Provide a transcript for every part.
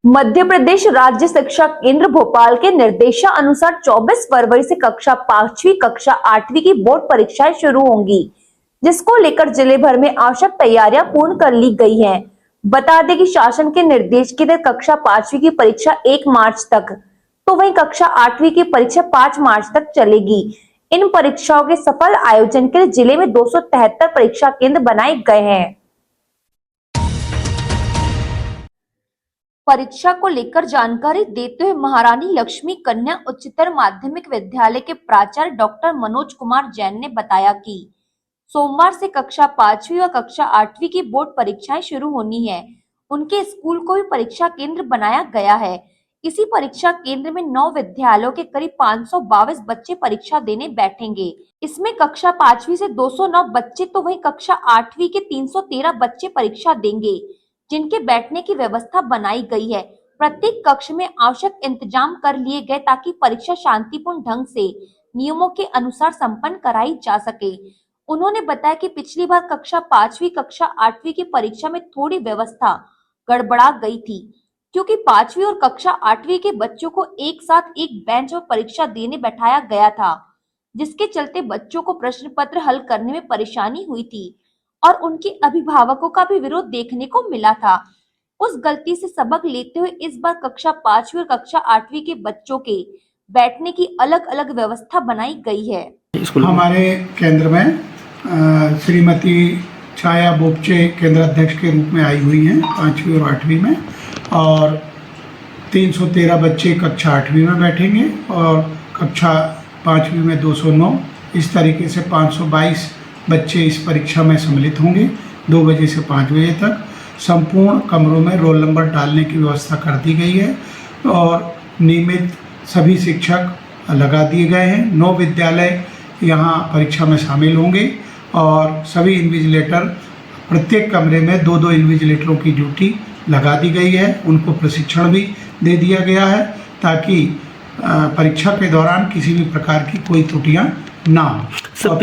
मध्य प्रदेश राज्य शिक्षा केंद्र भोपाल के निर्देशानुसार 24 फरवरी से कक्षा 5वीं कक्षा 8वीं की बोर्ड परीक्षाएं शुरू होंगी, जिसको लेकर जिले भर में आवश्यक तैयारियां पूर्ण कर ली गई हैं। बता दें कि शासन के निर्देश के तहत कक्षा 5वीं की परीक्षा 1 मार्च तक, तो वहीं कक्षा 8वीं की परीक्षा 5 मार्च तक चलेगी। इन परीक्षाओं के सफल आयोजन के लिए जिले में 273 परीक्षा केंद्र बनाए गए हैं। परीक्षा को लेकर जानकारी देते हुए महारानी लक्ष्मी कन्या उच्चतर माध्यमिक विद्यालय के प्राचार्य डॉक्टर मनोज कुमार जैन ने बताया कि सोमवार से कक्षा 5वीं व कक्षा 8वीं की बोर्ड परीक्षाएं शुरू होनी है। उनके स्कूल को भी परीक्षा केंद्र बनाया गया है। इसी परीक्षा केंद्र में 9 विद्यालयों के करीब 522 बच्चे परीक्षा देने बैठेंगे। इसमें कक्षा 5वीं से 209 बच्चे, तो वहीं कक्षा 8वीं के 313 बच्चे परीक्षा देंगे, जिनके बैठने की व्यवस्था बनाई गई है। प्रत्येक कक्ष में आवश्यक इंतजाम कर लिए गए ताकि परीक्षा शांतिपूर्ण ढंग से नियमों के अनुसार संपन्न कराई जा सके। उन्होंने बताया कि पिछली बार कक्षा 5वीं कक्षा 8वीं की परीक्षा में थोड़ी व्यवस्था गड़बड़ा गई थी, क्योंकि 5वीं और कक्षा 8वीं के बच्चों को एक साथ एक बेंच पर परीक्षा देने बैठाया गया था, जिसके चलते बच्चों को प्रश्न पत्र हल करने में परेशानी हुई थी और उनके अभिभावकों का भी विरोध देखने को मिला था। उस गलती से सबक लेते हुए इस बार कक्षा 5वीं और कक्षा 8वीं के बच्चों के बैठने की अलग अलग व्यवस्था बनाई गई है। हमारे केंद्र में श्रीमती छाया बोपचे केंद्र अध्यक्ष के रूप में आई हुई हैं 5वीं और 8वीं में, और 313 बच्चे कक्षा 8वीं में बैठेंगे और कक्षा 5वीं में 209। इस तरीके से 522 बच्चे इस परीक्षा में सम्मिलित होंगे। 2 बजे से 5 बजे तक संपूर्ण कमरों में रोल नंबर डालने की व्यवस्था कर दी गई है और नियमित सभी शिक्षक लगा दिए गए हैं। 9 विद्यालय यहाँ परीक्षा में शामिल होंगे और सभी इन्विजिलेटर, प्रत्येक कमरे में 2-2 इन्विजिलेटरों की ड्यूटी लगा दी गई है। उनको प्रशिक्षण भी दे दिया गया है ताकि परीक्षा के दौरान किसी भी प्रकार की कोई त्रुटियाँ ना हो।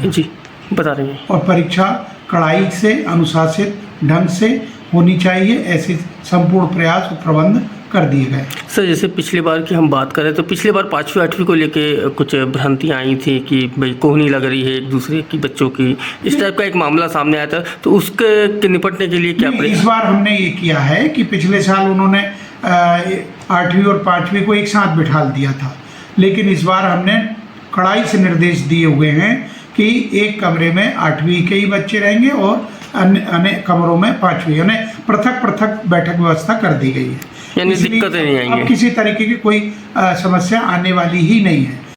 जी बता रहे हैं। और परीक्षा कड़ाई से अनुशासित ढंग से होनी चाहिए, ऐसे संपूर्ण प्रयास और प्रबंध कर दिए गए। सर, जैसे पिछली बार की हम बात करें तो पिछली बार 5वीं 8वीं को लेके कुछ भ्रांतियाँ आई थी कि भाई कोहनी लग रही है एक दूसरे की बच्चों की, इस टाइप का एक मामला सामने आया था, तो उसके निपटने के लिए क्या इस बार हमने ये किया है कि पिछले साल उन्होंने 8वीं और 5वीं को एक साथ बिठा दिया था, लेकिन इस बार हमने कड़ाई से निर्देश दिए हुए हैं कि एक कमरे में 8वीं के ही बच्चे रहेंगे और अन्य कमरों में 5वीं, यानी पृथक पृथक बैठक व्यवस्था कर दी गई है। यानी दिक्कतें नहीं आएंगी। अब किसी तरीके की कोई समस्या आने वाली ही नहीं है।